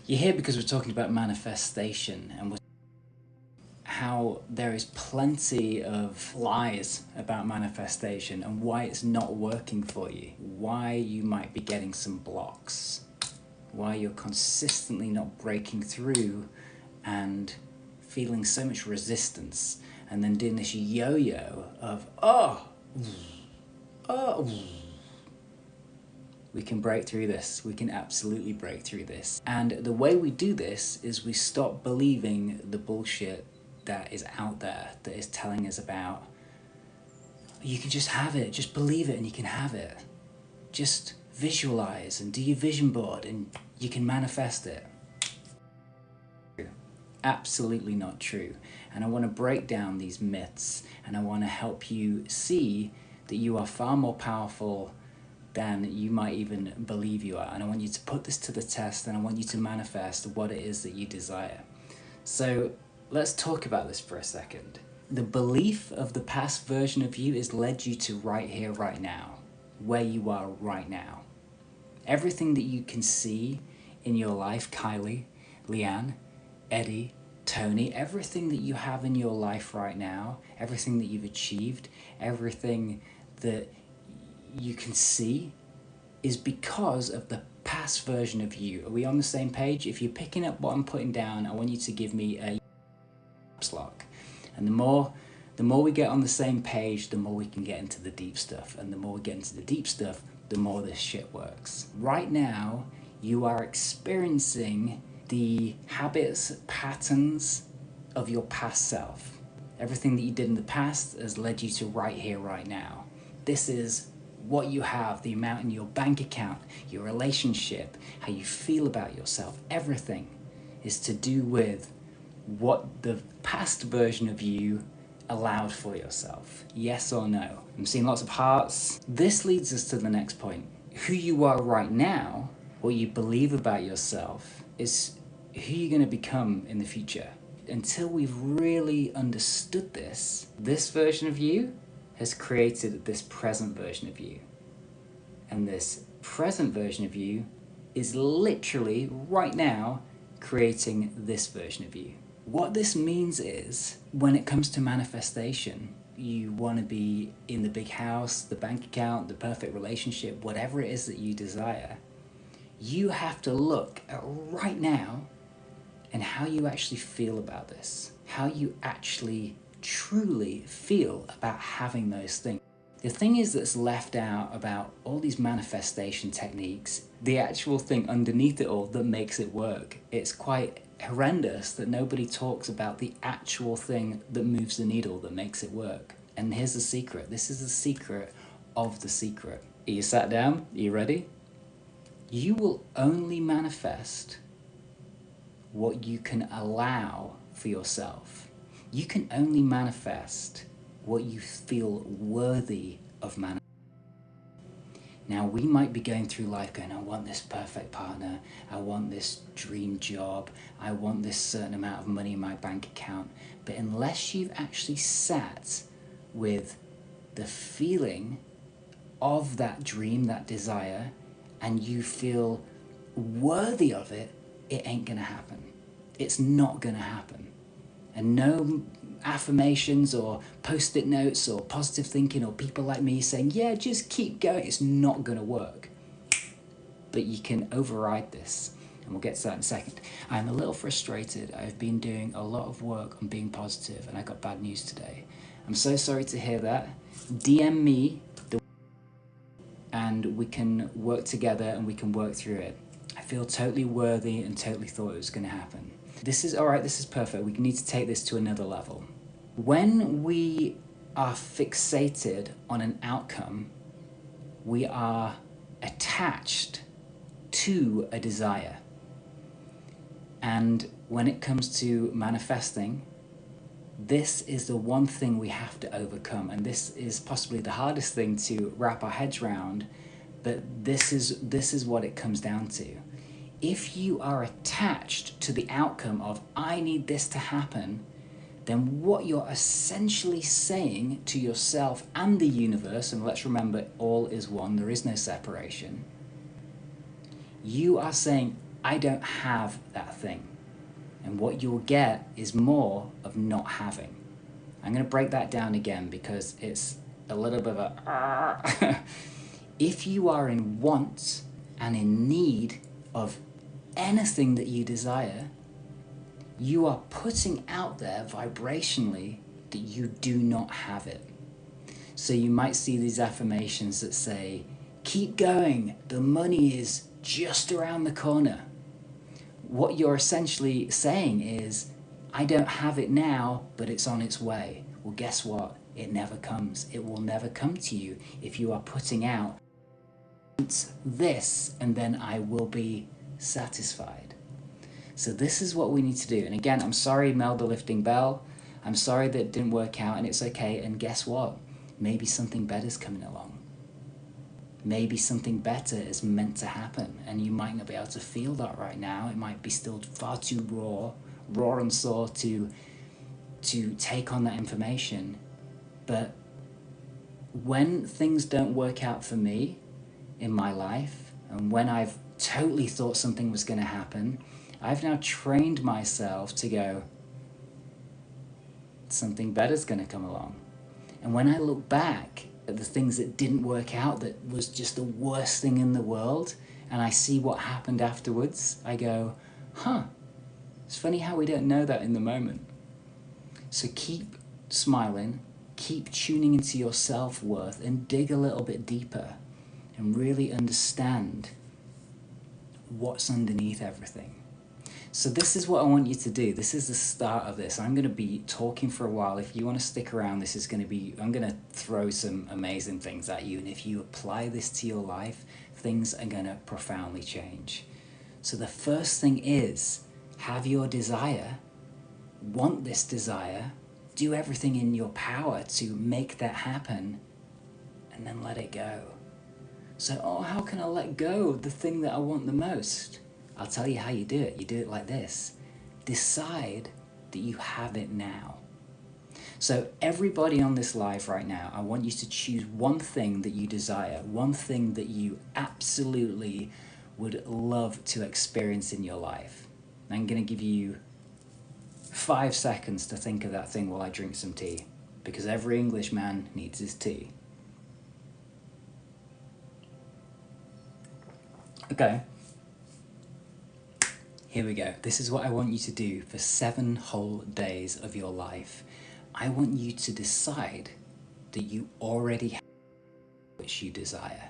You're here because we're talking about manifestation and how there is plenty of lies about manifestation and why it's not working for you, why you might be getting some blocks, why you're consistently not breaking through and feeling so much resistance, and then doing this yo-yo of, oh, we can break through this. We can absolutely break through this. And the way we do this is we stop believing the bullshit that is out there, that is telling us about, you can just have it, just believe it and you can have it. Just visualize and do your vision board and you can manifest it. Absolutely not true. And I want to break down these myths, and I want to help you see that you are far more powerful than you might even believe you are. And I want you to put this to the test, and I want you to manifest what it is that you desire. So let's talk about this for a second. The belief of the past version of you has led you to right here, right now, where you are right now. Everything that you can see in your life, Kylie, Leanne, Eddie, Tony, everything that you have in your life right now, everything that you've achieved, everything that you can see is because of the past version of you. Are we on the same page? If you're picking up what I'm putting down, I want you to give me a caps lock. And the more we get on the same page, the more we can get into the deep stuff. And the more we get into the deep stuff, the more this shit works. Right now, you are experiencing the habits, patterns of your past self. Everything that you did in the past has led you to right here, right now. This is what you have, the amount in your bank account, your relationship, how you feel about yourself. Everything is to do with what the past version of you allowed for yourself. Yes or no? I'm seeing lots of hearts. This leads us to the next point. Who you are right now, what you believe about yourself, is who you're going to become in the future. Until we've really understood this version of you has created this present version of you. And this present version of you is literally right now creating this version of you. What this means is, when it comes to manifestation, you want to be in the big house, the bank account, the perfect relationship, whatever it is that you desire, you have to look at right now and how you actually feel about this, how you actually truly feel about having those things. The thing is that's left out about all these manifestation techniques, the actual thing underneath it all that makes it work. It's quite horrendous that nobody talks about the actual thing that moves the needle, that makes it work. And here's the secret. This is the secret of the secret. Are you sat down? Are you ready? You will only manifest what you can allow for yourself. You can only manifest what you feel worthy of manifesting. Now, we might be going through life going, I want this perfect partner, I want this dream job, I want this certain amount of money in my bank account. But unless you've actually sat with the feeling of that dream, that desire, and you feel worthy of it, it ain't gonna happen. It's not gonna happen. And no affirmations or post-it notes or positive thinking or people like me saying, yeah, just keep going, it's not gonna work. But you can override this, and we'll get to that in a second. I'm a little frustrated. I've been doing a lot of work on being positive, and I got bad news today. I'm so sorry to hear that. DM me and we can work together and we can work through it. I feel totally worthy and totally thought it was going to happen. This is all right, this is perfect. We need to take this to another level. When we are fixated on an outcome, we are attached to a desire. And when it comes to manifesting, this is the one thing we have to overcome, and this is possibly the hardest thing to wrap our heads around, but this is what it comes down to. If you are attached to the outcome of, I need this to happen, then what you're essentially saying to yourself and the universe, and let's remember, all is one, there is no separation, you are saying, I don't have that thing. And what you'll get is more of not having. I'm going to break that down again because it's a little bit of a... If you are in want and in need of anything that you desire, you are putting out there vibrationally that you do not have it. So you might see these affirmations that say, keep going, the money is just around the corner. What you're essentially saying is, I don't have it now, but it's on its way. Well, guess what? It never comes. It will never come to you if you are putting out this, and then I will be satisfied. So this is what we need to do. And again, I'm sorry, Mel the Lifting Bell. I'm sorry that it didn't work out, and it's okay. And guess what? Maybe something better's coming along. Maybe something better is meant to happen, and you might not be able to feel that right now. It might be still far too raw and sore to take on that information. But when things don't work out for me in my life, and when I've totally thought something was going to happen, I've now trained myself to go, something better's going to come along. And when I look back at the things that didn't work out, that was just the worst thing in the world, and I see what happened afterwards, I go, huh, it's funny how we don't know that in the moment. So keep smiling, keep tuning into your self-worth, and dig a little bit deeper and really understand what's underneath everything. So this is what I want you to do. This is the start of this. I'm going to be talking for a while. If you want to stick around, this is going to be, I'm going to throw some amazing things at you. And if you apply this to your life, things are going to profoundly change. So the first thing is, have your desire, want this desire, do everything in your power to make that happen, and then let it go. So, oh, how can I let go of the thing that I want the most? I'll tell you how you do it. You do it like this. Decide that you have it now. So everybody on this live right now, I want you to choose one thing that you desire, one thing that you absolutely would love to experience in your life. I'm going to give you 5 seconds to think of that thing while I drink some tea, because every Englishman needs his tea. Okay. Here we go. This is what I want you to do for 7 whole days of your life. I want you to decide that you already have what you desire.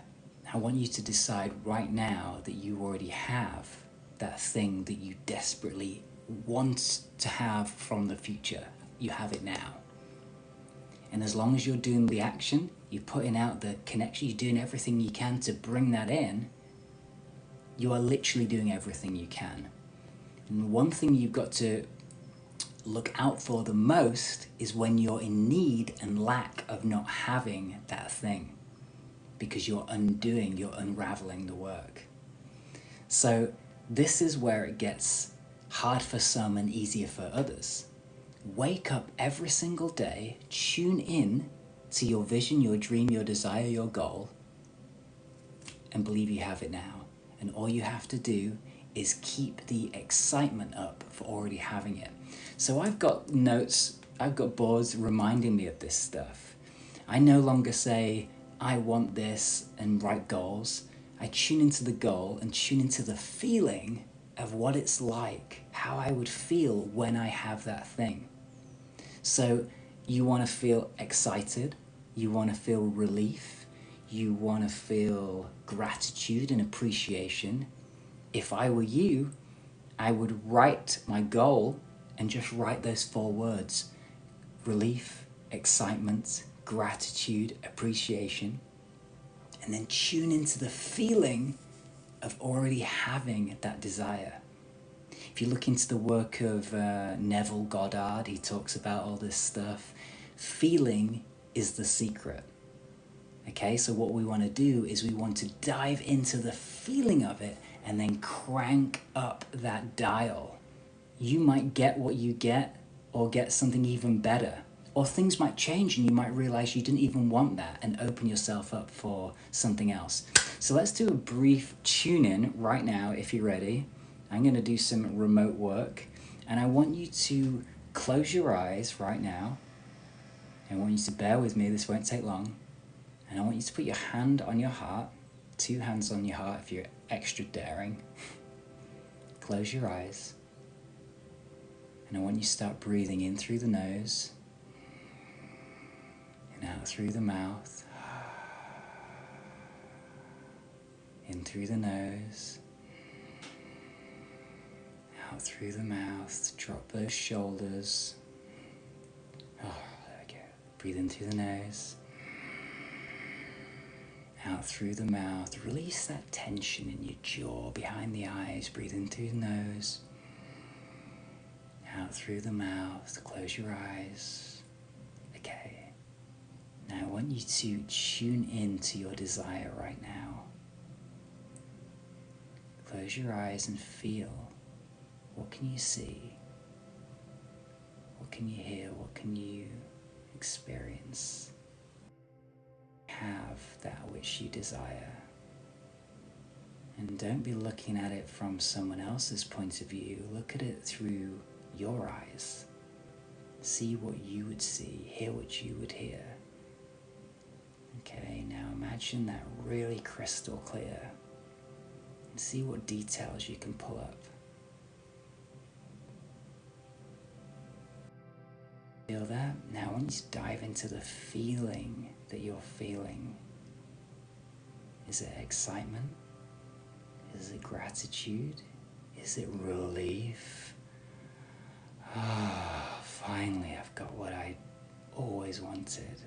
I want you to decide right now that you already have that thing that you desperately want to have from the future. You have it now. And as long as you're doing the action, you're putting out the connection, you're doing everything you can to bring that in, you are literally doing everything you can. And one thing you've got to look out for the most is when you're in need and lack of not having that thing, because you're unraveling the work. So this is where it gets hard for some and easier for others. Wake up every single day, tune in to your vision, your dream, your desire, your goal, and believe you have it now. And all you have to do is keep the excitement up for already having it. So I've got notes, I've got boards reminding me of this stuff. I no longer say, I want this, and write goals. I tune into the goal and tune into the feeling of what it's like, how I would feel when I have that thing. So you want to feel excited, you want to feel relief, you want to feel gratitude and appreciation. If I were you, I would write my goal and just write those 4 words: relief, excitement, gratitude, appreciation, and then tune into the feeling of already having that desire. If you look into the work of Neville Goddard, he talks about all this stuff. Feeling is the secret. Okay, so what we want to do is we want to dive into the feeling of it and then crank up that dial. You might get what you get, or get something even better. Or things might change and you might realize you didn't even want that, and open yourself up for something else. So let's do a brief tune-in right now, if you're ready. I'm going to do some remote work, and I want you to close your eyes right now. I want you to bear with me, this won't take long. And I want you to put your hand on your heart, 2 hands on your heart if you're extra daring. Close your eyes. And I want you to start breathing in through the nose and out through the mouth. In through the nose, out through the mouth. Drop those shoulders. Oh, there we go. Breathe in through the nose, out through the mouth. Release that tension in your jaw, behind the eyes. Breathe in through the nose, out through the mouth. Close your eyes. Okay. Now I want you to tune in to your desire right now. Close your eyes and feel. What can you see? What can you hear? What can you experience? Have that which you desire. And don't be looking at it from someone else's point of view. Look at it through your eyes. See what you would see. Hear what you would hear. Okay, now imagine that really crystal clear. And see what details you can pull up. Feel that? Now I want you to dive into the feeling that you're feeling. Is it excitement? Is it gratitude? Is it relief? Ah, finally I've got what I always wanted.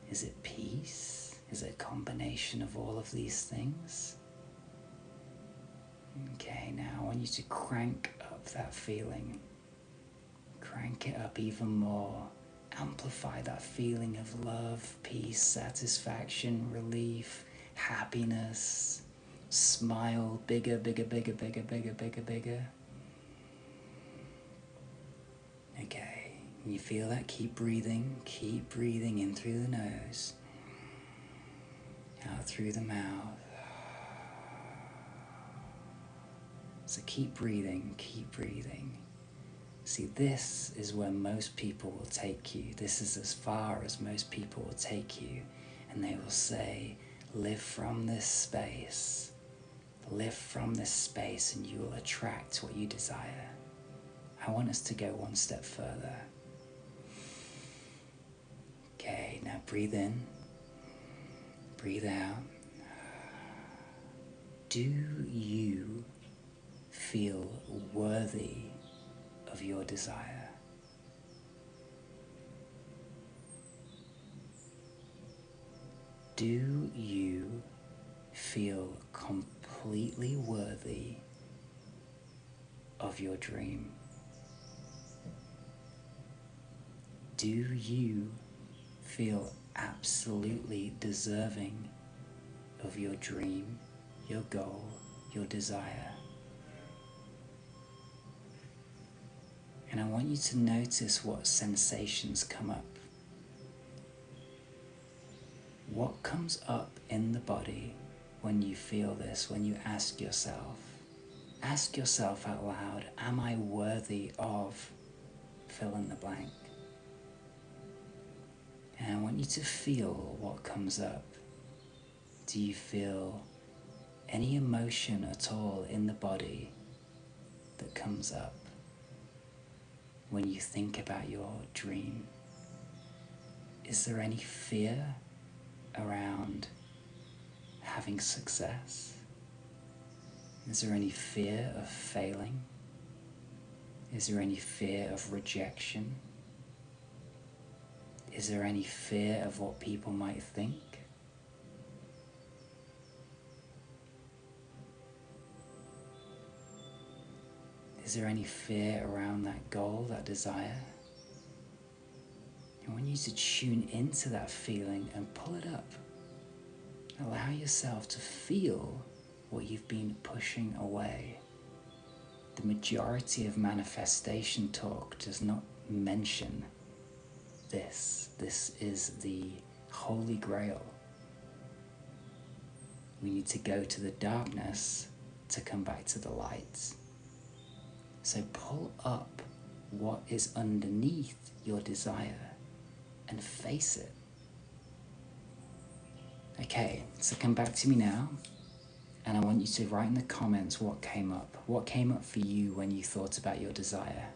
Is it peace? Is it a combination of all of these things? Okay, now I want you to crank up that feeling. Crank it up even more. Amplify that feeling of love, peace, satisfaction, relief, happiness. Smile bigger, bigger, bigger, bigger, bigger, bigger, bigger. Okay, you feel that? Keep breathing in through the nose, out through the mouth. So keep breathing, keep breathing. See, this is where most people will take you. This is as far as most people will take you. And they will say, live from this space. Live from this space and you will attract what you desire. I want us to go one step further. Okay, now breathe in. Breathe out. Do you feel worthy of your desire? Do you feel completely worthy of your dream? Do you feel absolutely deserving of your dream, your goal, your desire? And I want you to notice what sensations come up. What comes up in the body when you feel this, when you ask yourself out loud, am I worthy of fill in the blank? And I want you to feel what comes up. Do you feel any emotion at all in the body that comes up when you think about your dream? Is there any fear around having success? Is there any fear of failing? Is there any fear of rejection? Is there any fear of what people might think? Is there any fear around that goal, that desire? I want you to tune into that feeling and pull it up. Allow yourself to feel what you've been pushing away. The majority of manifestation talk does not mention this. This is the Holy Grail. We need to go to the darkness to come back to the light. So pull up what is underneath your desire and face it. Okay, so come back to me now, and I want you to write in the comments what came up. What came up for you when you thought about your desire?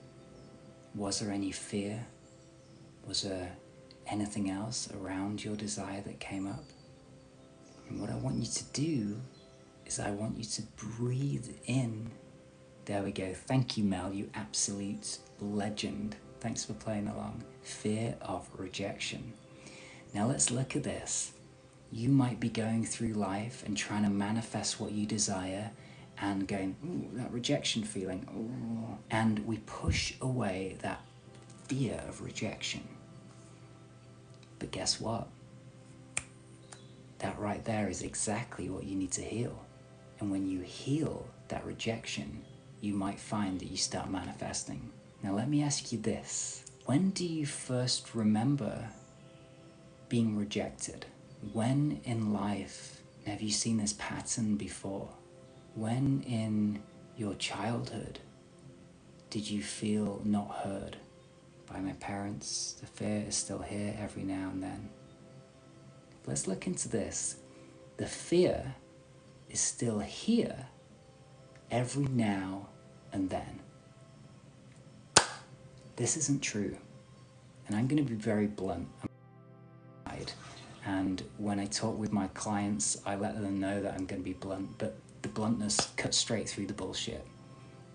Was there any fear? Was there anything else around your desire that came up? And what I want you to do is I want you to breathe in. There we go. Thank you, Mel, you absolute legend. Thanks for playing along. Fear of rejection. Now let's look at this. You might be going through life and trying to manifest what you desire and going, ooh, that rejection feeling, ooh. And we push away that fear of rejection. But guess what? That right there is exactly what you need to heal. And when you heal that rejection, you might find that you start manifesting. Now let me ask you this. When do you first remember being rejected? When in life have you seen this pattern before? When in your childhood did you feel not heard by my parents? The fear is still here every now and then. Let's look into this. The fear is still here every now and then. This isn't true. And I'm going to be very blunt. And when I talk with my clients, I let them know that I'm going to be blunt, but the bluntness cuts straight through the bullshit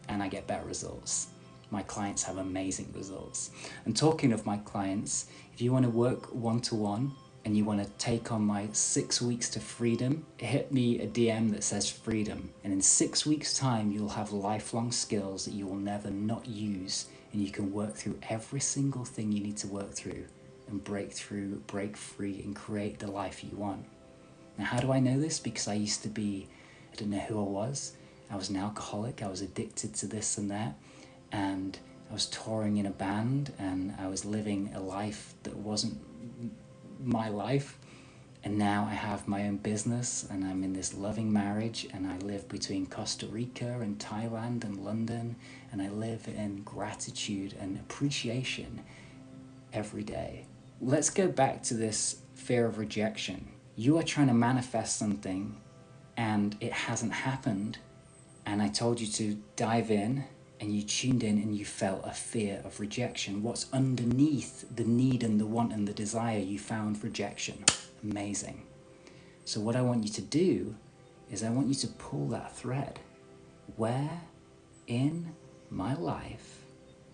and I get better results. My clients have amazing results. And talking of my clients, if you want to work one-to-one and you want to take on my 6 weeks to freedom, hit me a DM that says freedom. And in 6 weeks' time, you'll have lifelong skills that you will never not use, and you can work through every single thing you need to work through and break through, break free, and create the life you want. Now, how do I know this? Because I used to be, I didn't know who I was. I was an alcoholic. I was addicted to this and that. And I was touring in a band and I was living a life that wasn't my life. And now I have my own business and I'm in this loving marriage and I live between Costa Rica and Thailand and London, and I live in gratitude and appreciation every day. Let's go back to this fear of rejection. You are trying to manifest something and it hasn't happened, and I told you to dive in and you tuned in and you felt a fear of rejection. What's underneath the need and the want and the desire? You found rejection. Amazing. So what I want you to do is I want you to pull that thread. Where in my life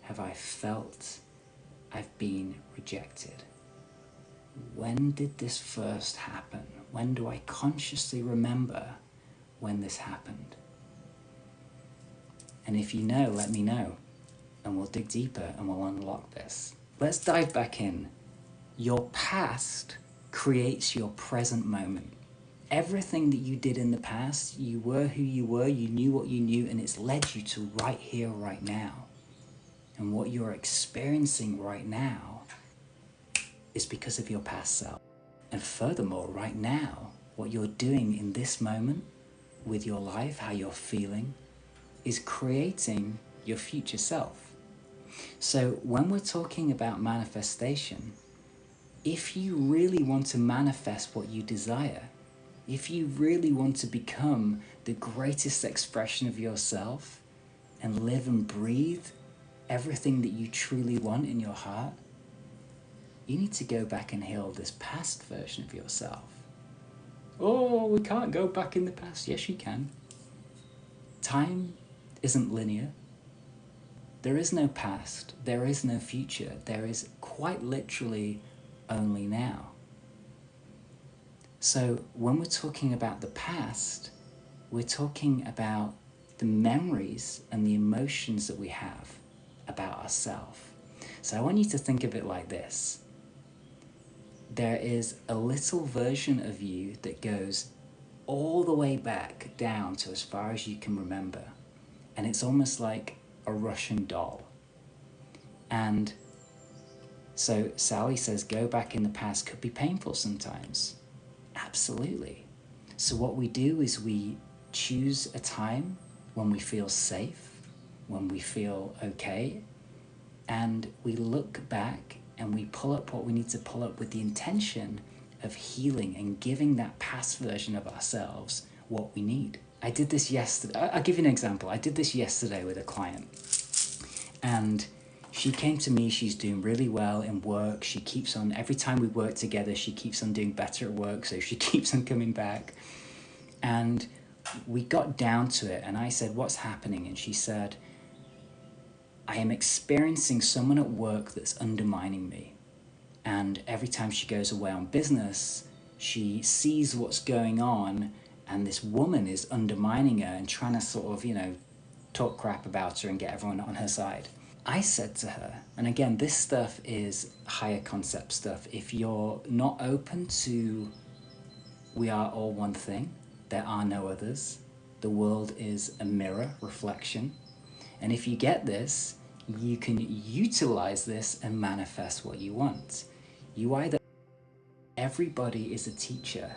have I felt I've been rejected? When did this first happen? When do I consciously remember when this happened? And if you know, let me know, and we'll dig deeper and we'll unlock this. Let's dive back in. Your past creates your present moment. Everything that you did in the past, you were who you were, you knew what you knew, and it's led you to right here, right now. And what you're experiencing right now is because of your past self. And furthermore, right now, what you're doing in this moment with your life, how you're feeling, is creating your future self. So when we're talking about manifestation, if you really want to manifest what you desire, if you really want to become the greatest expression of yourself and live and breathe everything that you truly want in your heart, you need to go back and heal this past version of yourself. Oh, we can't go back in the past. Yes, you can. Time isn't linear. There is no past. There is no future. There is quite literally only now. So when we're talking about the past, we're talking about the memories and the emotions that we have about ourselves. So I want you to think of it like this. There is a little version of you that goes all the way back down to as far as you can remember. And it's almost like a Russian doll. And so Sally says, go back in the past could be painful sometimes. Absolutely. So what we do is we choose a time when we feel safe, when we feel okay, and we look back and we pull up what we need to pull up with the intention of healing and giving that past version of ourselves what we need. I did this yesterday. I'll give you an example. I did this yesterday with a client, and she came to me. She's doing really well in work. She keeps on, every time we work together, she keeps on doing better at work, so she keeps on coming back. And we got down to it, and I said, what's happening? And she said, I am experiencing someone at work that's undermining me. And every time she goes away on business, she sees what's going on, and this woman is undermining her and trying to sort of, talk crap about her and get everyone on her side. I said to her, and again, this stuff is higher concept stuff. If you're not open to we are all one thing, there are no others, the world is a mirror reflection, and if you get this, you can utilize this and manifest what you want. Everybody is a teacher.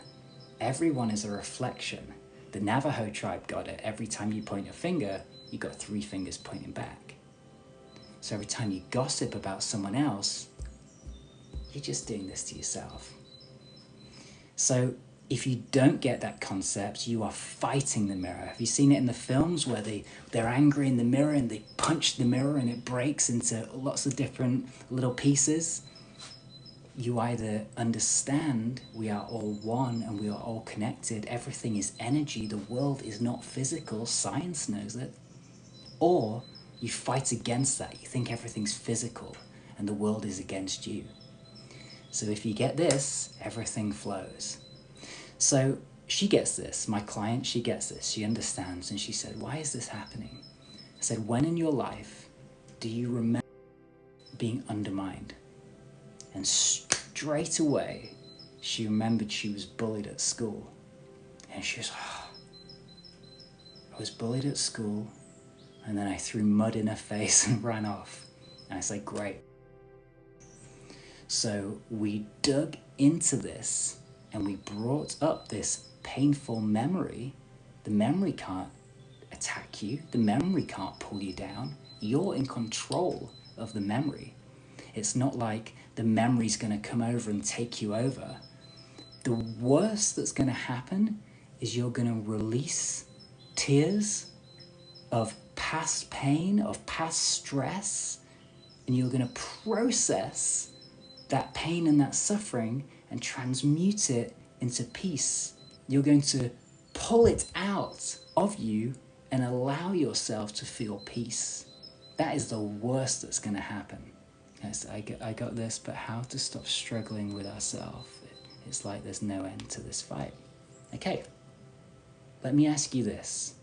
Everyone is a reflection. The Navajo tribe got it. Every time you point a finger, you got 3 fingers pointing back. So every time you gossip about someone else, you're just doing this to yourself. So if you don't get that concept, you are fighting the mirror. Have you seen it in the films where they're angry in the mirror and they punch the mirror and it breaks into lots of different little pieces? You either understand we are all one and we are all connected, everything is energy, the world is not physical, science knows it, or you fight against that. You think everything's physical and the world is against you. So if you get this, everything flows. So she gets this, my client, she gets this, she understands, and she said, why is this happening? I said, when in your life do you remember being undermined? And straight away, she remembered she was bullied at school. And she was, I was bullied at school, and then I threw mud in her face and ran off. And I said, great. So we dug into this and we brought up this painful memory. The memory can't attack you. The memory can't pull you down. You're in control of the memory. It's not like the memory's going to come over and take you over. The worst that's going to happen is you're going to release tears of past pain, of past stress, and you're going to process that pain and that suffering and transmute it into peace. You're going to pull it out of you and allow yourself to feel peace. That is the worst that's going to happen. Yes, I got this, but how to stop struggling with ourselves? It's like there's no end to this fight. Okay, let me ask you this.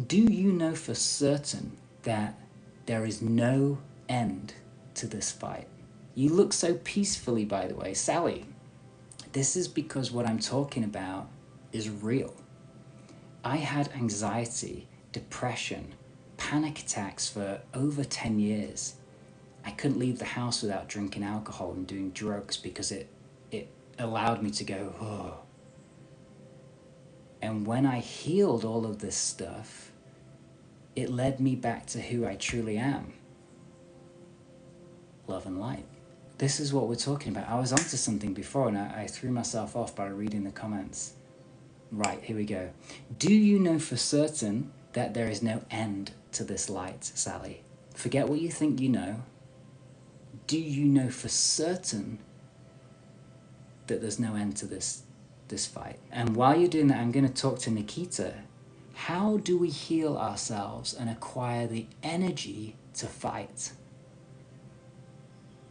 Do you know for certain that there is no end to this fight? You look so peacefully, by the way. Sally, this is because what I'm talking about is real. I had anxiety, depression, panic attacks for over 10 years. I couldn't leave the house without drinking alcohol and doing drugs because it allowed me to go, oh. And when I healed all of this stuff, it led me back to who I truly am. Love and light. This is what we're talking about. I was onto something before and I threw myself off by reading the comments. Right, here we go. Do you know for certain that there is no end to this light, Sally? Forget what you think you know. Do you know for certain that there's no end to this fight? And while you're doing that, I'm going to talk to Nikita. How do we heal ourselves and acquire the energy to fight?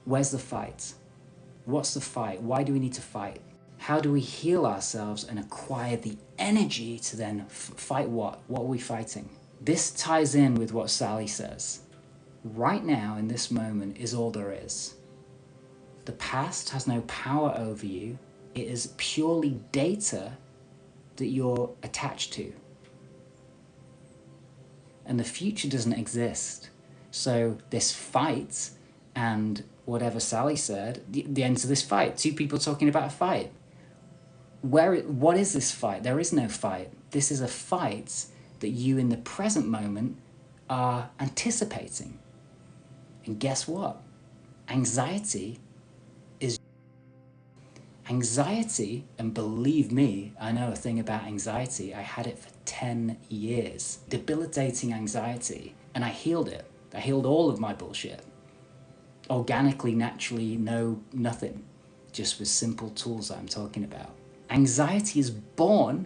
Where's the fight? What's the fight? Why do we need to fight? How do we heal ourselves and acquire the energy to then fight what? What are we fighting? This ties in with what Sally says. Right now, in this moment, is all there is. The past has no power over you. It is purely data that you're attached to. And the future doesn't exist. So this fight and whatever Sally said, the end to this fight, 2 people talking about a fight. What is this fight? There is no fight. This is a fight that you in the present moment are anticipating. And guess what? Anxiety, and believe me, I know a thing about anxiety. I had it for 10 years. Debilitating anxiety. And I healed it. I healed all of my bullshit. Organically, naturally, nothing. Just with simple tools that I'm talking about. Anxiety is born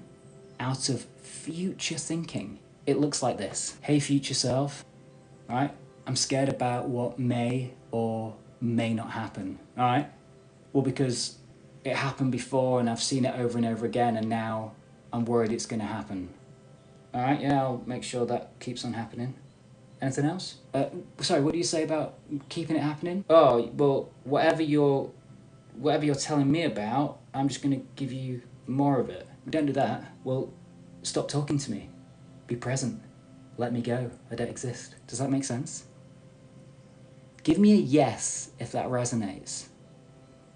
out of future thinking. It looks like this. Hey, future self, all right? I'm scared about what may or may not happen, all right? Well, because it happened before and I've seen it over and over again, and now I'm worried it's gonna happen. All right, yeah, I'll make sure that keeps on happening. Anything else? Sorry, what do you say about keeping it happening? Oh, well, whatever you're telling me about, I'm just gonna give you more of it. Don't do that. Well, stop talking to me. Be present. Let me go. I don't exist. Does that make sense? Give me a yes if that resonates.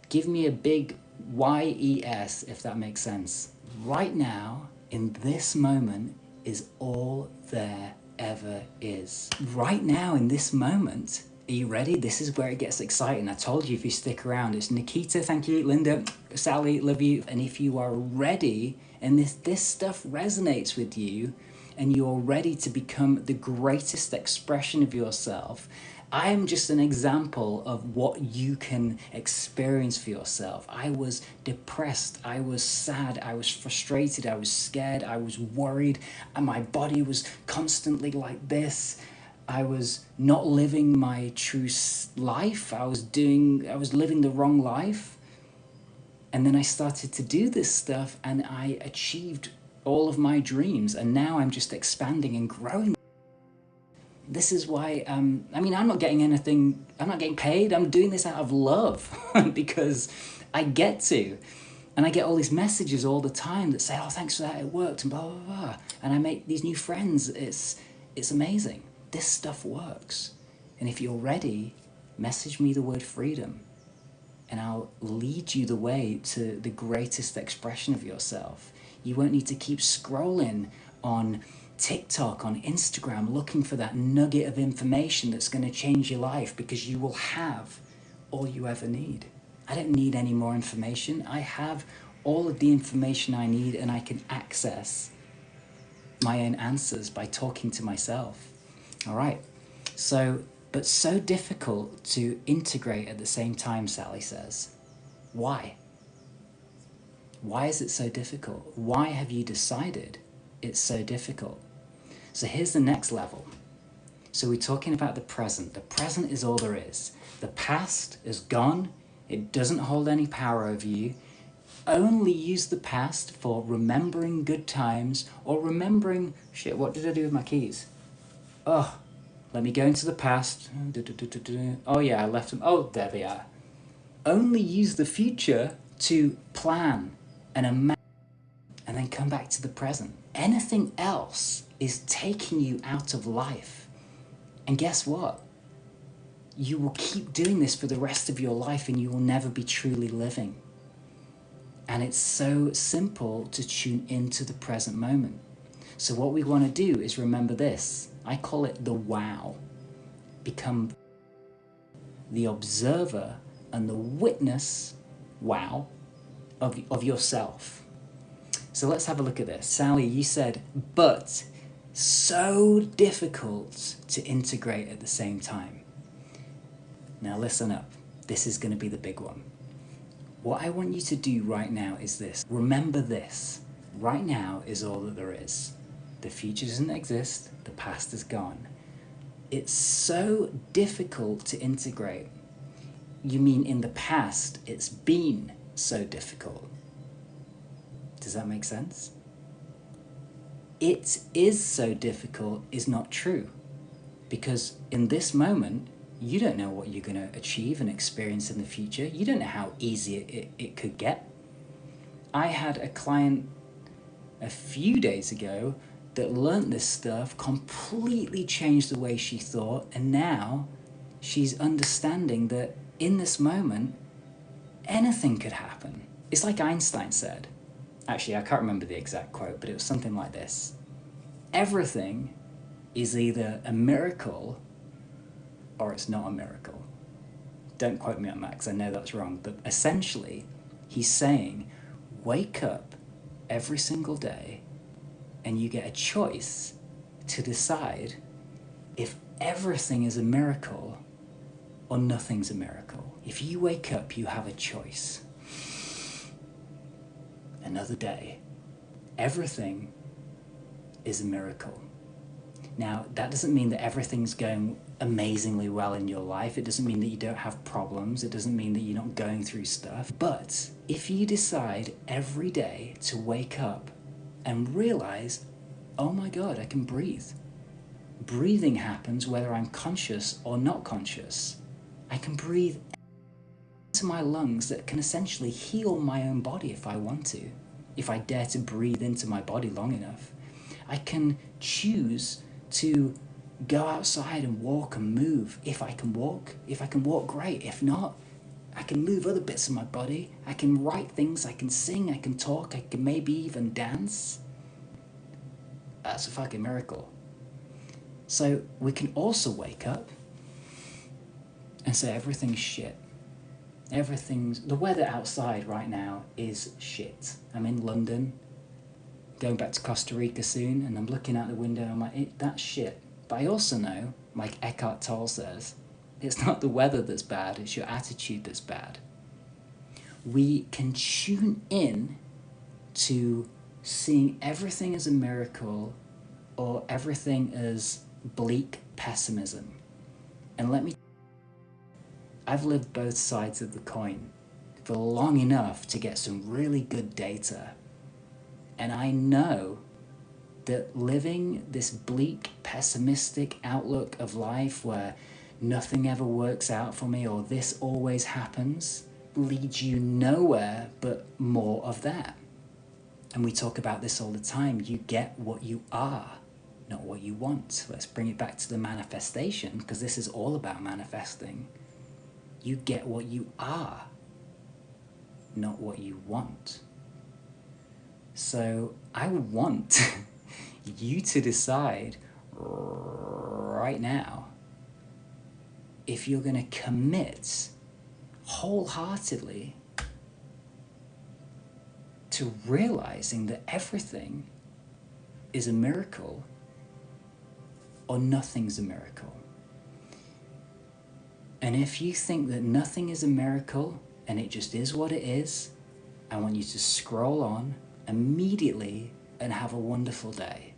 Give me a big YES if that makes sense. Right now, in this moment, is all there ever is. Right now, in this moment, are you ready? This is where it gets exciting. I told you if you stick around. It's Nikita, thank you, Linda, Sally, love you. And if you are ready, and this stuff resonates with you, and you're ready to become the greatest expression of yourself, I am just an example of what you can experience for yourself. I was depressed, I was sad, I was frustrated, I was scared, I was worried, and my body was constantly like this. I was not living my true life. I was living the wrong life. And then I started to do this stuff and I achieved all of my dreams. And now I'm just expanding and growing. This is why, I'm not getting anything, I'm not getting paid. I'm doing this out of love because I get to. And I get all these messages all the time that say, oh, thanks for that, it worked, and blah, blah, blah. And I make these new friends. It's amazing. This stuff works. And if you're ready, message me the word freedom and I'll lead you the way to the greatest expression of yourself. You won't need to keep scrolling on TikTok, on Instagram, looking for that nugget of information that's going to change your life, because you will have all you ever need. I don't need any more information. I have all of the information I need, and I can access my own answers by talking to myself. All right, but so difficult to integrate at the same time, Sally says. Why? Why is it so difficult? Why have you decided it's so difficult? So here's the next level. So we're talking about the present. The present is all there is. The past is gone. It doesn't hold any power over you. Only use the past for remembering good times or remembering, shit, what did I do with my keys? Oh, let me go into the past. Oh yeah, I left them. Oh, there they are. Only use the future to plan and imagine and then come back to the present. Anything else is taking you out of life. And guess what? You will keep doing this for the rest of your life and you will never be truly living. And it's so simple to tune into the present moment. So what we want to do is remember this. I call it the wow. Become the observer and the witness, wow, of yourself. So let's have a look at this. Sally, you said, but so difficult to integrate at the same time. Now listen up. This is going to be the big one. What I want you to do right now is this. Remember this. Right now is all that there is. The future doesn't exist. The past is gone. It's so difficult to integrate. You mean in the past it's been so difficult? Does that make sense? It is so difficult is not true, because in this moment, you don't know what you're going to achieve and experience in the future. You don't know how easy it could get. I had a client a few days ago that learnt this stuff, completely changed the way she thought, and now she's understanding that in this moment, anything could happen. It's like Einstein said, Actually, I can't remember the exact quote, but it was something like this. Everything is either a miracle or it's not a miracle. Don't quote me on that because I know that's wrong. But essentially, he's saying, wake up every single day and you get a choice to decide if everything is a miracle or nothing's a miracle. If you wake up, you have a choice. Another day. Everything is a miracle. Now, that doesn't mean that everything's going amazingly well in your life. It doesn't mean that you don't have problems. It doesn't mean that you're not going through stuff. But if you decide every day to wake up and realize, oh my God, I can breathe. Breathing happens whether I'm conscious or not conscious. I can breathe into my lungs that can essentially heal my own body if I want to, if I dare to breathe into my body long enough. I can choose to go outside and walk and move. If I can walk, great. If not, I can move other bits of my body. I can write things, I can sing, I can talk, I can maybe even dance. That's a fucking miracle. So we can also wake up and say everything's shit. The weather outside right now is shit. I'm in London, going back to Costa Rica soon, and I'm looking out the window and I'm like, that's shit. But I also know, like Eckhart Tolle says, it's not the weather that's bad, it's your attitude that's bad. We can tune in to seeing everything as a miracle or everything as bleak pessimism. And I've lived both sides of the coin for long enough to get some really good data. And I know that living this bleak, pessimistic outlook of life where nothing ever works out for me or this always happens leads you nowhere but more of that. And we talk about this all the time. You get what you are, not what you want. Let's bring it back to the manifestation, because this is all about manifesting. You get what you are, not what you want. So I want you to decide right now if you're going to commit wholeheartedly to realizing that everything is a miracle or nothing's a miracle. And if you think that nothing is a miracle and it just is what it is, I want you to scroll on immediately and have a wonderful day.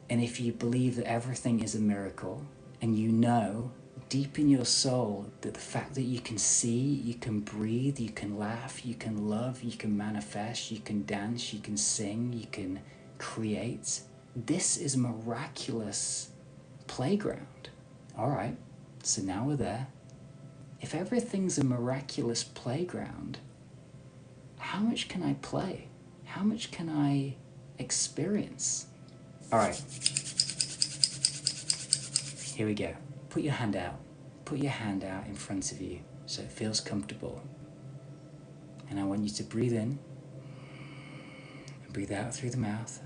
And if you believe that everything is a miracle and you know deep in your soul that the fact that you can see, you can breathe, you can laugh, you can love, you can manifest, you can dance, you can sing, you can create, this is a miraculous playground. All right, so now we're there. If everything's a miraculous playground, how much can I play? How much can I experience? All right, here we go. Put your hand out. Put your hand out in front of you so it feels comfortable. And I want you to breathe in and breathe out through the mouth.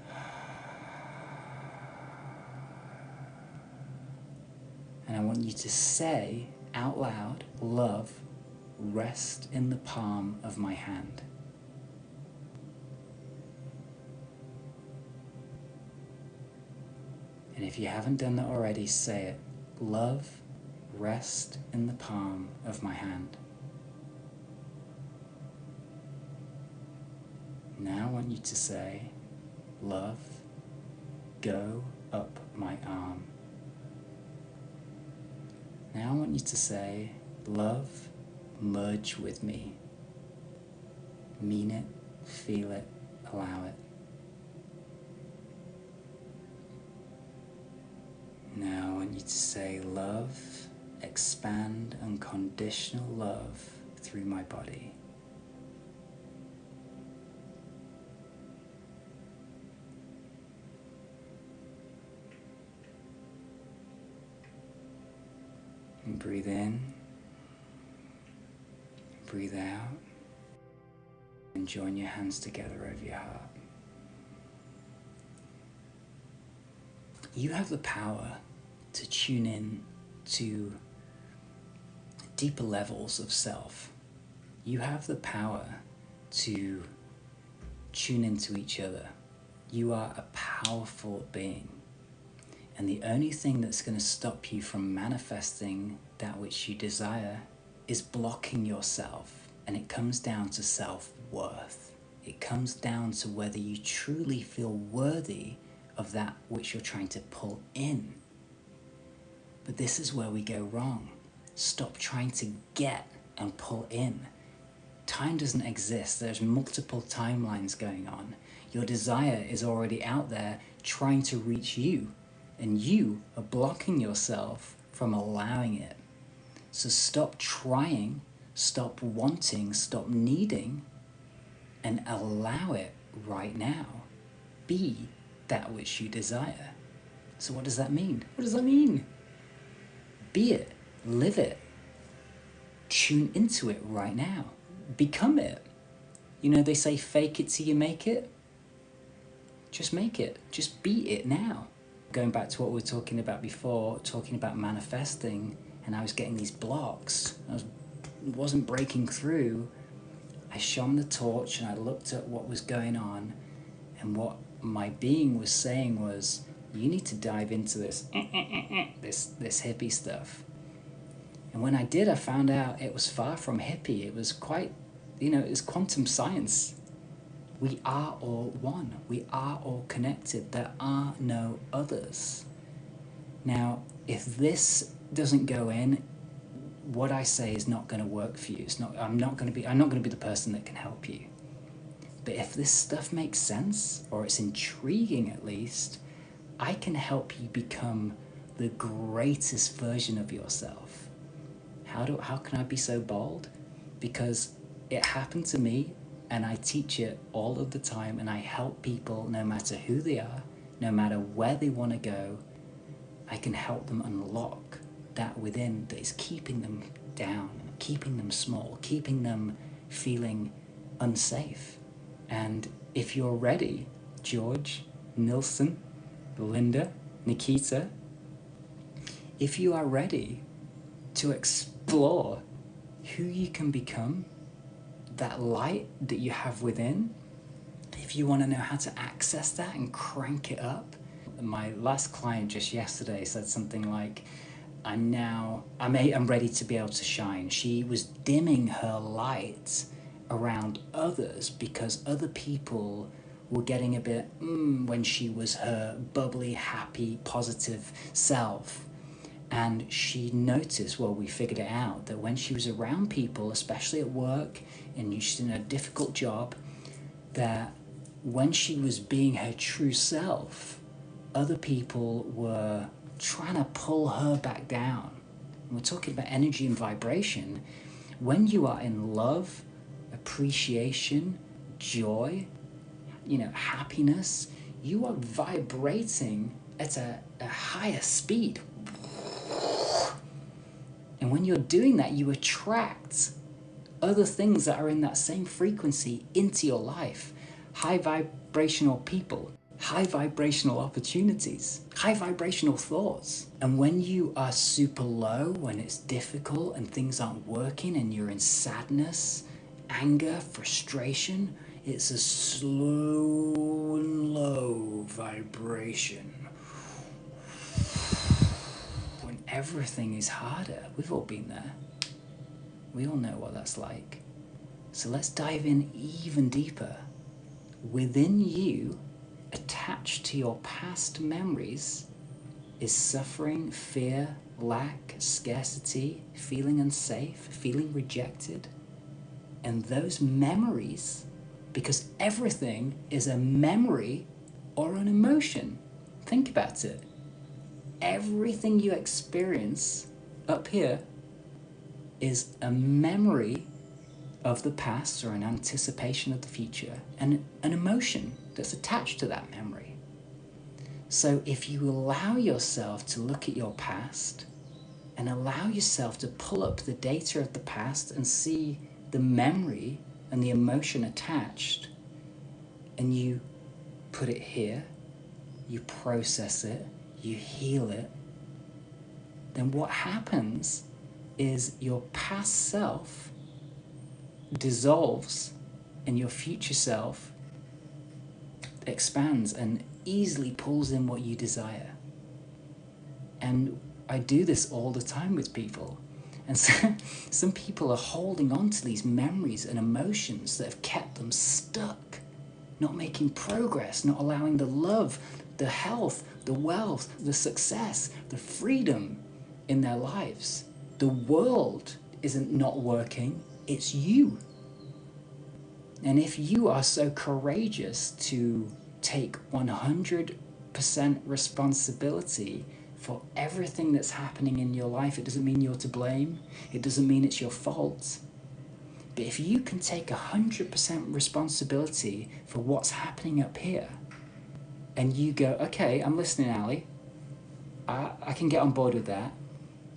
And I want you to say out loud, love, rest in the palm of my hand. And if you haven't done that already, say it. Love, rest in the palm of my hand. Now I want you to say, love, go up my arm. Now I want you to say, love, merge with me. Mean it, feel it, allow it. Now I want you to say, love, expand unconditional love through my body. And breathe in, breathe out, and join your hands together over your heart. You have the power to tune in to deeper levels of self. You have the power to tune into each other. You are a powerful being. And the only thing that's going to stop you from manifesting that which you desire is blocking yourself. And it comes down to self-worth. It comes down to whether you truly feel worthy of that which you're trying to pull in. But this is where we go wrong. Stop trying to get and pull in. Time doesn't exist. There's multiple timelines going on. Your desire is already out there trying to reach you, and you are blocking yourself from allowing it. So stop trying, stop wanting, stop needing, and allow it right now. Be that which you desire. So what does that mean? What does that mean? Be it, live it, tune into it right now. Become it. You know, they say fake it till you make it. Just make it. Just be it now. Going back to what we were talking about before, talking about manifesting, and I was getting these blocks. I wasn't breaking through. I shone the torch and I looked at what was going on, and what my being was saying was, you need to dive into this hippie stuff. And when I did, I found out it was far from hippie. It was quite, it was quantum science. We are all one. We are all connected. There are no others. Now, if this doesn't go in, what I say is not going to work for you. I'm not going to be the person that can help you. But if this stuff makes sense, or it's intriguing at least, I can help you become the greatest version of yourself. How can I be so bold? Because it happened to me, and I teach it all of the time, and I help people no matter who they are, no matter where they want to go. I can help them unlock that within that is keeping them down, keeping them small, keeping them feeling unsafe. And if you're ready, George, Nilsson, Linda, Nikita, if you are ready to explore who you can become, that light that you have within, if you want to know how to access that and crank it up. My last client just yesterday said something like, I'm ready to be able to shine. She was dimming her light around others because other people were getting a bit when she was her bubbly, happy, positive self. And she noticed, well, we figured it out, that when she was around people, especially at work, and she's in a difficult job, that when she was being her true self, other people were trying to pull her back down. And we're talking about energy and vibration. When you are in love, appreciation, joy, happiness, you are vibrating at a higher speed. And when you're doing that, you attract other things that are in that same frequency into your life. High vibrational people, high vibrational opportunities, high vibrational thoughts. And when you are super low, when it's difficult and things aren't working and you're in sadness, anger, frustration, it's a slow and low vibration. When everything is harder, we've all been there. We all know what that's like. So let's dive in even deeper. Within you, attached to your past memories, is suffering, fear, lack, scarcity, feeling unsafe, feeling rejected. And those memories, because everything is a memory or an emotion. Think about it. Everything you experience up here is a memory of the past or an anticipation of the future, and an emotion that's attached to that memory. So if you allow yourself to look at your past and allow yourself to pull up the data of the past and see the memory and the emotion attached, and you put it here, you process it, you heal it, then what happens is your past self dissolves and your future self expands and easily pulls in what you desire. And I do this all the time with people. And so, some people are holding on to these memories and emotions that have kept them stuck, not making progress, not allowing the love, the health, the wealth, the success, the freedom in their lives. The world isn't not working, it's you. And if you are so courageous to take 100% responsibility for everything that's happening in your life, it doesn't mean you're to blame. It doesn't mean it's your fault. But if you can take 100% responsibility for what's happening up here, and you go, okay, I'm listening, Ali, I can get on board with that,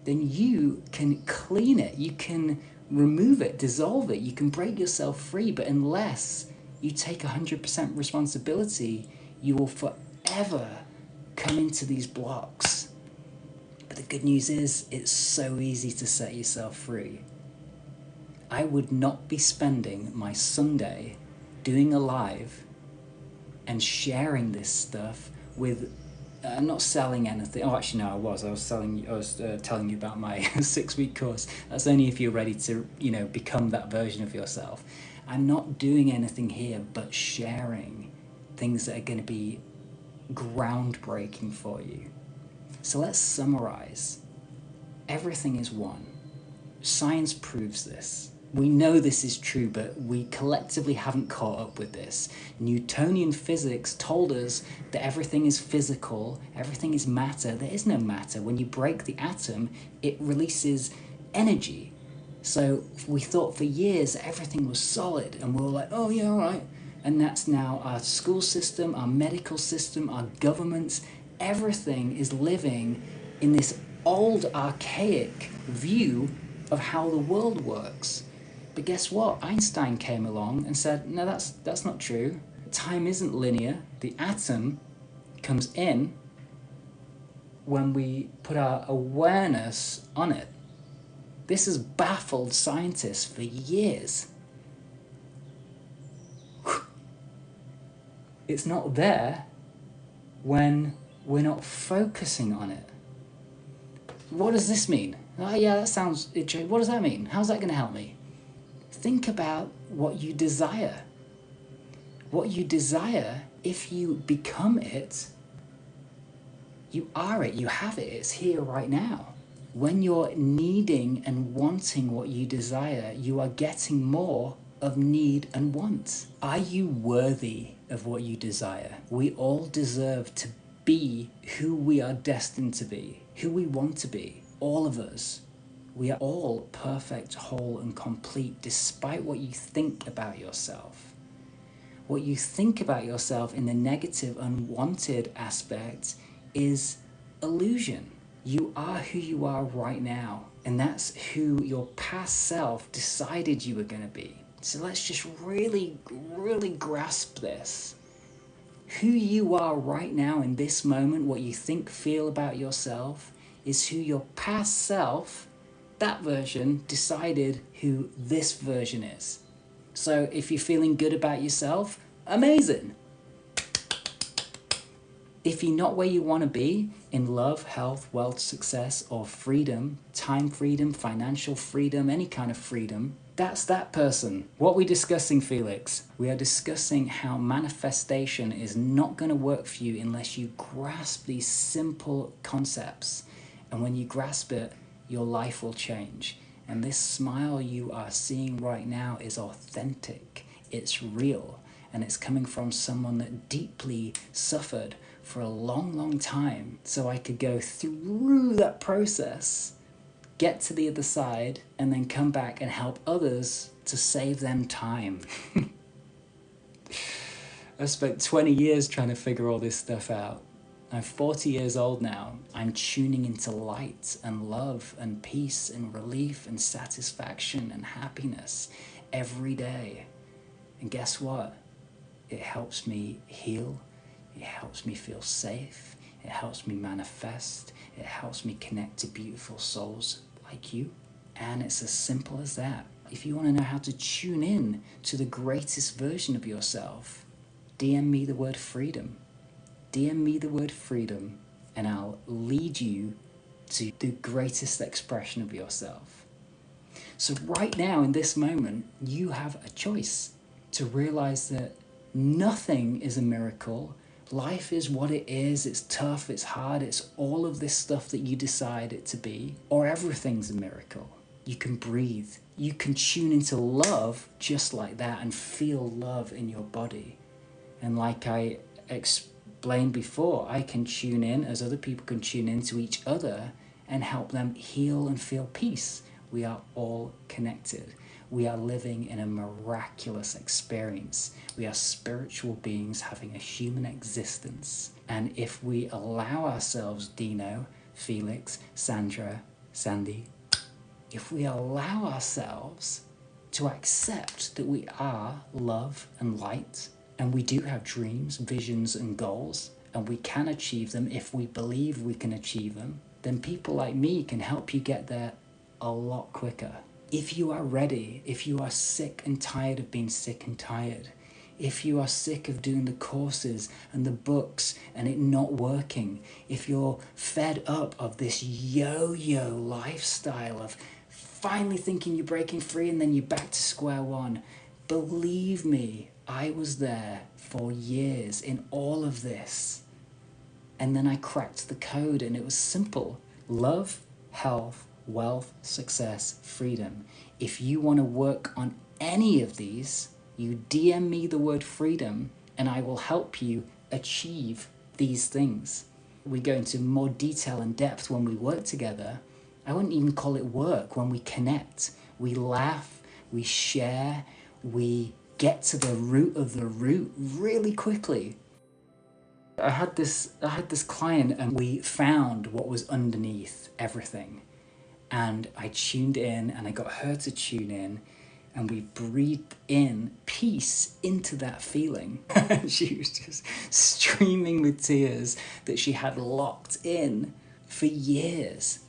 then you can clean it, you can remove it, dissolve it, you can break yourself free. But unless you take 100% responsibility, you will forever come into these blocks. But the good news is, it's so easy to set yourself free. I would not be spending my Sunday doing a live and sharing this stuff with, I'm not selling anything. Oh, actually, no, I was telling you about my 6-week course. That's only if you're ready to, become that version of yourself. I'm not doing anything here but sharing things that are going to be groundbreaking for you. So let's summarize. Everything is one. Science proves this. We know this is true, but we collectively haven't caught up with this. Newtonian physics told us that everything is physical, everything is matter. There is no matter. When you break the atom, it releases energy. So we thought for years everything was solid, and we were like, oh yeah, all right. And that's now our school system, our medical system, our governments. Everything is living in this old, archaic view of how the world works. But guess what? Einstein came along and said, no, that's not true. Time isn't linear. The atom comes in when we put our awareness on it. This has baffled scientists for years. It's not there when we're not focusing on it. What does this mean? Oh yeah, that sounds interesting. What does that mean? How's that going to help me? Think about what you desire. What you desire, if you become it, you are it, you have it, it's here right now. When you're needing and wanting what you desire, you are getting more of need and want. Are you worthy of what you desire? We all deserve to be who we are destined to be, who we want to be, all of us. We are all perfect, whole, and complete, despite what you think about yourself. What you think about yourself in the negative, unwanted aspect is illusion. You are who you are right now, and that's who your past self decided you were going to be. So let's just really, really grasp this. Who you are right now in this moment, what you think, feel about yourself, is who your past self, that version, decided who this version is. So if you're feeling good about yourself, amazing. If you're not where you want to be in love, health, wealth, success, or freedom, time freedom, financial freedom, any kind of freedom, that's that person. What are we discussing, Felix? We are discussing how manifestation is not going to work for you unless you grasp these simple concepts. And when you grasp it, your life will change. And this smile you are seeing right now is authentic. It's real. And it's coming from someone that deeply suffered for a long, long time. So I could go through that process, get to the other side, and then come back and help others to save them time. I spent 20 years trying to figure all this stuff out. I'm 40 years old now. I'm tuning into light and love and peace and relief and satisfaction and happiness every day. And guess what? It helps me heal. It helps me feel safe. It It helps me manifest. It helps me connect to beautiful souls like you. And it's as simple as that. If you want to know how to tune in to the greatest version of yourself, DM me the word freedom. DM me the word freedom, and I'll lead you to the greatest expression of yourself. So right now, in this moment, you have a choice to realize that nothing is a miracle. Life is what it is. It's tough, it's hard, it's all of this stuff that you decide it to be, or everything's a miracle. You can breathe. You can tune into love just like that and feel love in your body. And like I explained before, I can tune in as other people can tune into each other and help them heal and feel peace. We are all connected. We are living in a miraculous experience. We are spiritual beings having a human existence. And if we allow ourselves, Dino, Felix, Sandra, Sandy, if we allow ourselves to accept that we are love and light, and we do have dreams, visions, and goals, and we can achieve them if we believe we can achieve them, then people like me can help you get there a lot quicker. If you are ready, if you are sick and tired of being sick and tired, if you are sick of doing the courses and the books and it not working, if you're fed up of this yo-yo lifestyle of finally thinking you're breaking free and then you're back to square one, believe me, I was there for years in all of this. And then I cracked the code and it was simple. Love, health, wealth, success, freedom. If you want to work on any of these, you DM me the word freedom and I will help you achieve these things. We go into more detail and depth when we work together. I wouldn't even call it work. When we connect, we laugh, we share, we get to the root of the root really quickly. I had this client and we found what was underneath everything. And I tuned in and I got her to tune in and we breathed in peace into that feeling. She was just streaming with tears that she had locked in for years.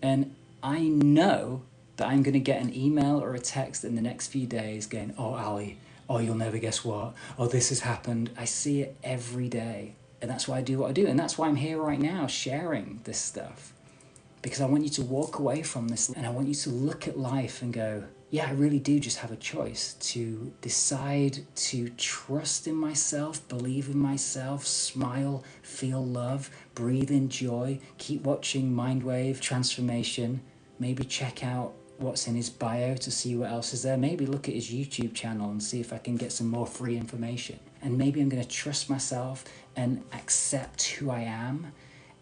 And I know that I'm going to get an email or a text in the next few days going, oh, Ali, oh, you'll never guess what, oh, this has happened. I see it every day. And that's why I do what I do. And that's why I'm here right now sharing this stuff. Because I want you to walk away from this and I want you to look at life and go, yeah, I really do just have a choice to decide to trust in myself, believe in myself, smile, feel love, breathe in joy, keep watching Mindwave Transformation, maybe check out what's in his bio to see what else is there, maybe look at his YouTube channel and see if I can get some more free information. And maybe I'm going to trust myself and accept who I am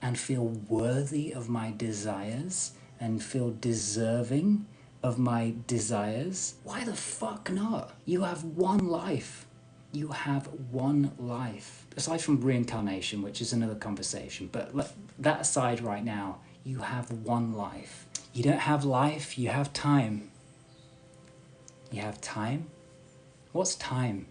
and feel worthy of my desires and feel deserving of my desires. Why the fuck not? You have one life. You have one life. Aside from reincarnation, which is another conversation, but let that aside right now, you have one life. You don't have life, you have time. You have time? What's time?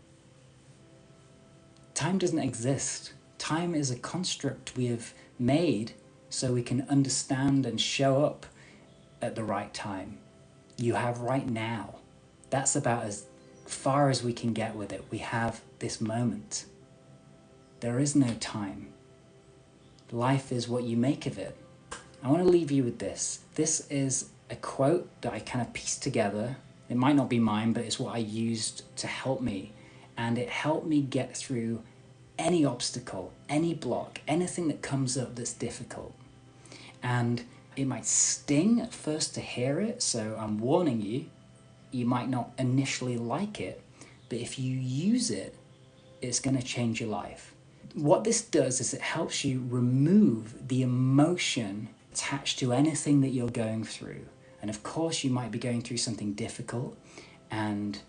Time doesn't exist. Time is a construct we have made so we can understand and show up at the right time. You have right now. That's about as far as we can get with it. We have this moment. There is no time. Life is what you make of it. I want to leave you with this. This is a quote that I kind of pieced together. It might not be mine, but it's what I used to help me. And it helped me get through any obstacle, any block, anything that comes up that's difficult. And it might sting at first to hear it, so I'm warning you, you might not initially like it, but if you use it, it's going to change your life. What this does is it helps you remove the emotion attached to anything that you're going through. And of course, you might be going through something difficult, and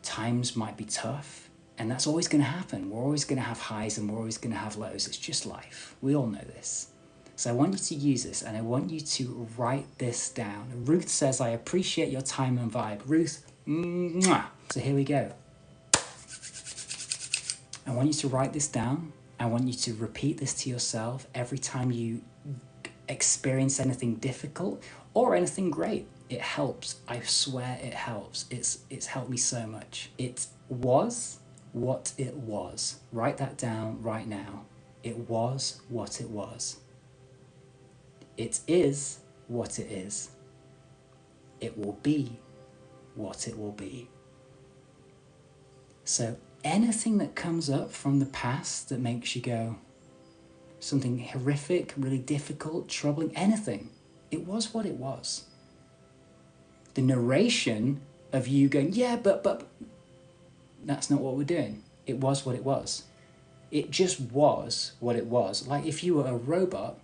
times might be tough. And that's always going to happen. We're always going to have highs and we're always going to have lows. It's just life. We all know this. So I want you to use this and I want you to write this down. Ruth says, I appreciate your time and vibe. Ruth, mwah. So here we go. I want you to write this down I want you to repeat this to yourself every time you experience anything difficult or anything great. It helps. I swear it helps. It's helped me so much. It was what it was. Write that down right now. It was what it was. It is what it is. It will be what it will be. So anything that comes up from the past that makes you go, something horrific, really difficult, troubling, anything, it was what it was. The narration of you going, yeah, but, that's not what we're doing. It was what it was. It just was what it was. Like if you were a robot,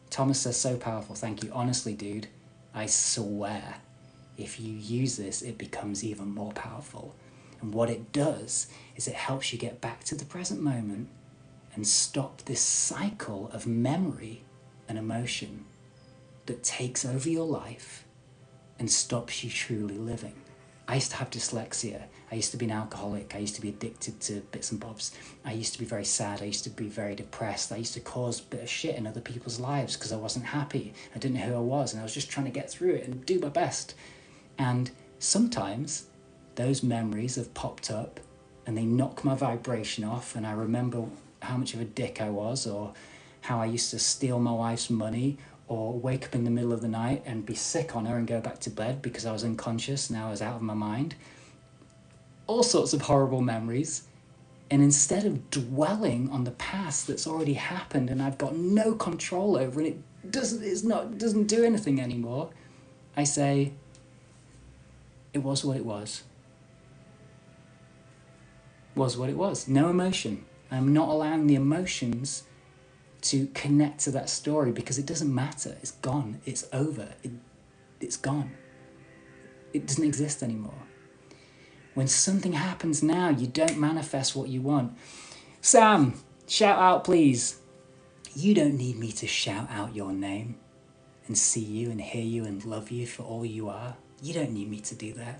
Thomas says, so powerful, thank you. Honestly, dude, I swear, if you use this, it becomes even more powerful. And what it does is it helps you get back to the present moment and stop this cycle of memory and emotion that takes over your life and stops you truly living. I used to have dyslexia. I used to be an alcoholic. I used to be addicted to bits and bobs. I used to be very sad. I used to be very depressed. I used to cause a bit of shit in other people's lives because I wasn't happy. I didn't know who I was, and I was just trying to get through it and do my best. And sometimes those memories have popped up and they knock my vibration off, and I remember how much of a dick I was, or how I used to steal my wife's money, or wake up in the middle of the night and be sick on her and go back to bed because I was unconscious and I was out of my mind. All sorts of horrible memories. And instead of dwelling on the past that's already happened and I've got no control over and it doesn't do anything anymore, I say, it was what it was. Was what it was. No emotion. I'm not allowing the emotions to connect to that story because it doesn't matter. It's gone. It's over. It's gone. It doesn't exist anymore. When something happens now, you don't manifest what you want. Sam, shout out, please. You don't need me to shout out your name and see you and hear you and love you for all you are. You don't need me to do that.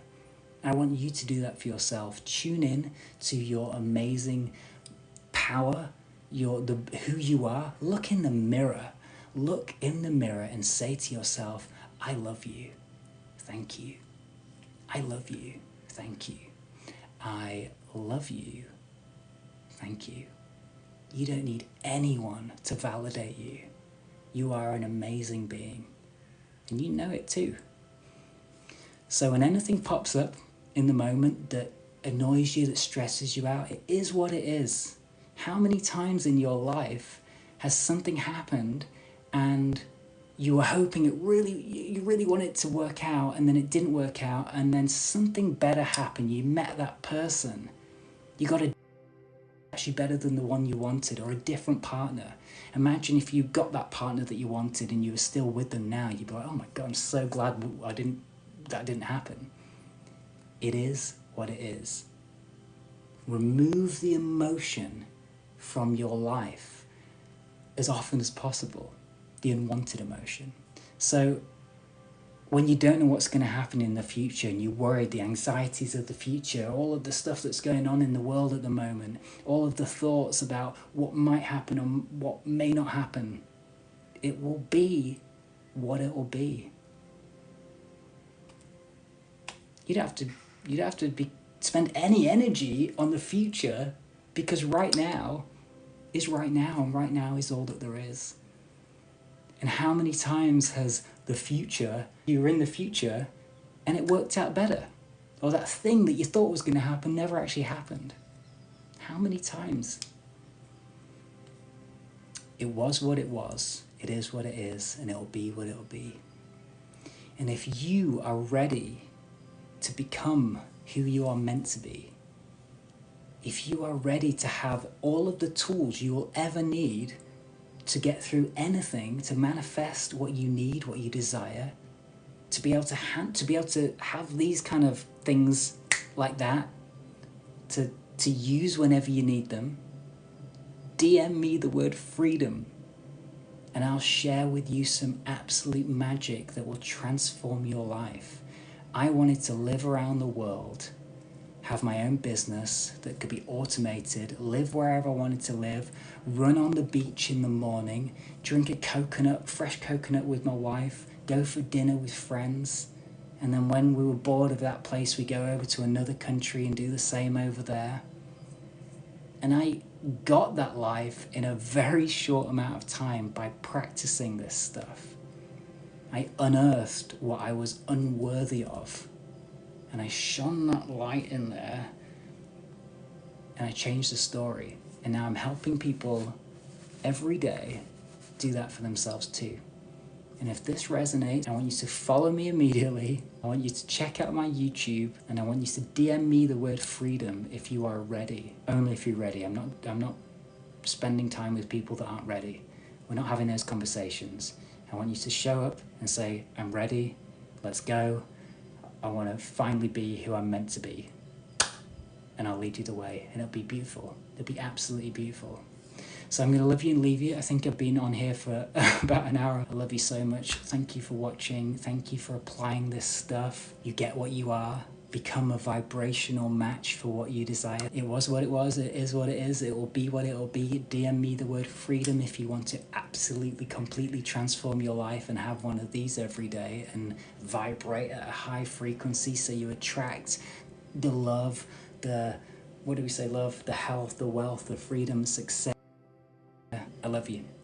I want you to do that for yourself. Tune in to your amazing power, who you are. Look in the mirror. Look in the mirror and say to yourself, I love you. Thank you. I love you. Thank you. I love you. Thank you. You don't need anyone to validate you. You are an amazing being. And you know it too. So when anything pops up in the moment that annoys you, that stresses you out, it is what it is. How many times in your life has something happened and you were hoping you really wanted it to work out, and then it didn't work out, and then something better happened. You met that person. You got a actually better than the one you wanted, or a different partner. Imagine if you got that partner that you wanted and you were still with them now. You'd be like, oh my God, I'm so glad that didn't happen. It is what it is. Remove the emotion from your life as often as possible, the unwanted emotion. So when you don't know what's going to happen in the future and you're worried, the anxieties of the future, all of the stuff that's going on in the world at the moment, all of the thoughts about what might happen and what may not happen, it will be what it will be. You don't have to spend any energy on the future, because right now is right now, and right now is all that there is. And how many times has the future, you were in the future and it worked out better? Or that thing that you thought was going to happen never actually happened? How many times? It was what it was, it is what it is, and it'll be what it'll be. And if you are ready to become who you are meant to be, if you are ready to have all of the tools you will ever need to get through anything, to manifest what you need, what you desire, to be able to have these kind of things like that, to use whenever you need them, DM me the word freedom, and I'll share with you some absolute magic that will transform your life. I wanted to live around the world have my own business that could be automated, live wherever I wanted to live, run on the beach in the morning, drink a coconut, fresh coconut with my wife, go for dinner with friends, and then when we were bored of that place, we go over to another country and do the same over there. And I got that life in a very short amount of time by practicing this stuff. I unearthed what I was unworthy of, and I shone that light in there, and I changed the story. And now I'm helping people every day do that for themselves too. And if this resonates, I want you to follow me immediately. I want you to check out my YouTube, and I want you to DM me the word freedom if you are ready. Only if you're ready. I'm not spending time with people that aren't ready. We're not having those conversations. I want you to show up and say, I'm ready, let's go. I want to finally be who I'm meant to be. And I'll lead you the way, and it'll be beautiful. It'll be absolutely beautiful. So I'm going to love you and leave you. I think I've been on here for about an hour. I love you so much. Thank you for watching. Thank you for applying this stuff. You get what you are. Become a vibrational match for what you desire. It was what it was. It is what it is. It will be what it will be. DM me the word freedom if you want to absolutely, completely transform your life and have one of these every day and vibrate at a high frequency so you attract the love, the, what do we say, love, the health, the wealth, the freedom, success. I love you.